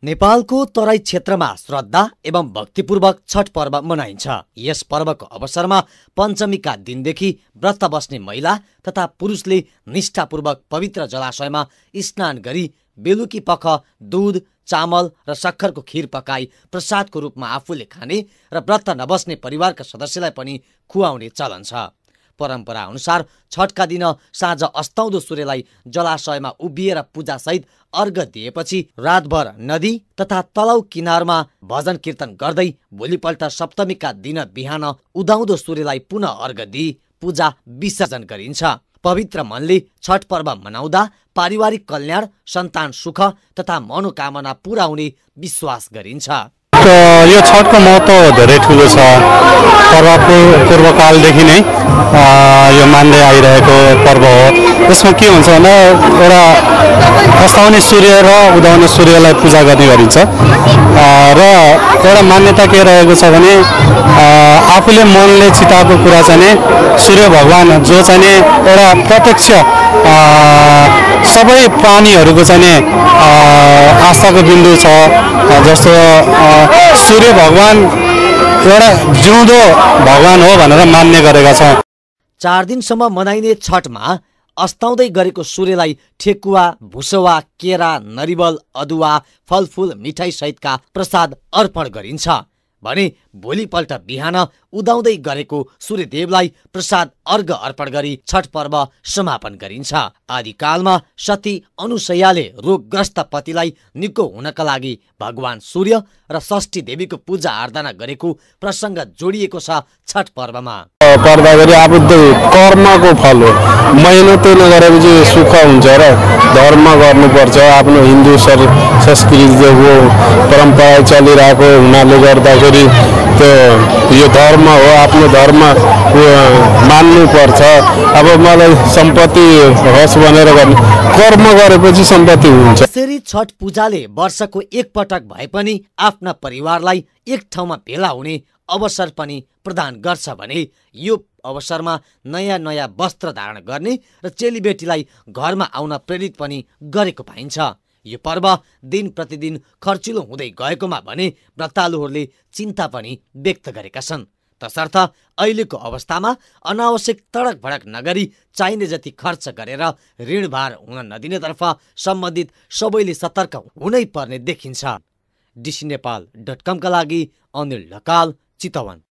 नेपालको तराई क्षेत्रमा श्रद्धा एवं भक्तिपूर्वक छठ पर्व मनाइन्छ। यस पर्वको अवसरमा पञ्चमीका दिनदेखि व्रत बस्ने महिला तथा पुरुषले निष्ठापूर्वक पवित्र जलाशयमा स्नान गरी बेलुकी पख दूध, चामल र सक्खरको खीर पकाई प्रसादको रूपमा आफूले खाने र व्रत नबस्ने परिवारका सदस्यलाई पनि खुवाउने चलन छ। परम्परा अनुसार छठका दिन साँझ अस्ताउँदो सूर्यलाई जलाशयमा उभिएर पूजासहित अर्घ दिएपछि रातभर नदी तथा तलाउ किनारमा भजन कीर्तन गर्दै भोलिपल्ट सप्तमीका दिन बिहान उदाउँदो सूर्यलाई पुनः अर्घ दिई पूजा विसर्जन गरिन्छ। पवित्र मनले छठ पर्व मनाउँदा पारिवारिक कल्याण, सन्तान सुख तथा मनोकामना पूरा हुने विश्वास गरिन्छ। यो छठको महत्त्व धेरै ठुलो छ। पूर्वकालदेखि नै यो मान्दै आइरहेको पर्व हो। यसमा के हुन्छ भने एउटा अस्ताउने सूर्य र उदाउने सूर्यलाई पूजा गर्ने गरिन्छ र एउटा मान्यता के रहेको छ भने आफूले मनले चिताएको कुरा चाहिँ सूर्य भगवान जो चाहिँ एउटा प्रत्यक्ष सबै प्राणीहरूको चाहिँ आस्थाको बिन्दु छ। जस्तो सूर्य भगवान एउटा जिउँदो भगवान हो भनेर मान्ने गरेका छौँ। 4 दिनसम्म मनाइने छठमा अस्ताउँदै गरेको सूर्यलाई ठेकुवा, भुसवा, केरा, नरिवल, अदुवा, फलफुल, मिठाई सहितका प्रसाद अर्पण गरिन्छ भने भोलिपल्ट बिहान उदाउँदै गरेको सूर्यदेवलाई प्रसाद अर्घ अर्पण गरी छठ पर्व समापन गरिन्छ। आदिकालमा सती अनुसयाले रोगग्रस्त पतिलाई निको हुनका लागि भगवान सूर्य र षष्ठी देवीको पूजा आराधना गरेको प्रसङ्ग जोडिएको छ छठ पर्वमा। पर्दाखेरि आबद्ध कर्मको फल हो। मेहनत नगरेपछि सुख हुन्छ र धर्म गर्नुपर्छ। आफ्नो हिन्दू संस्कृतिको परम्परा चलिरहेको हुनाले गर्दाखेरि त्यो यो धर्म हो। आफ्नो धर्म मान्नुपर्छ। अब मलाई सम्पत्ति होस् भनेर गर्ने कर्म गरेपछि सम्पत्ति हुन्छ। यसरी छठ पूजाले वर्षको एक पटक भए पनि आफ्ना परिवारलाई एक ठाउँमा भेला हुने अवसर पनि प्रदान गर्छ भने यो अवसरमा नयाँ नयाँ वस्त्र धारण गर्ने र चेलीबेटीलाई घरमा आउन प्रेरित पनि गरेको पाइन्छ। यो पर्व दिन प्रतिदिन खर्चिलो हुँदै गएकोमा भने व्रतालुहरूले चिन्ता पनि व्यक्त गरेका छन्। तसर्थ अहिलेको अवस्थामा अनावश्यक तडक भडक नगरी चाहिने जति खर्च गरेर ऋणभार हुन नदिनेतर्फ सम्बन्धित सबैले सतर्क हुनै पर्ने देखिन्छ। dcnepal.com का लागि अनिल ढकाल, चितवन।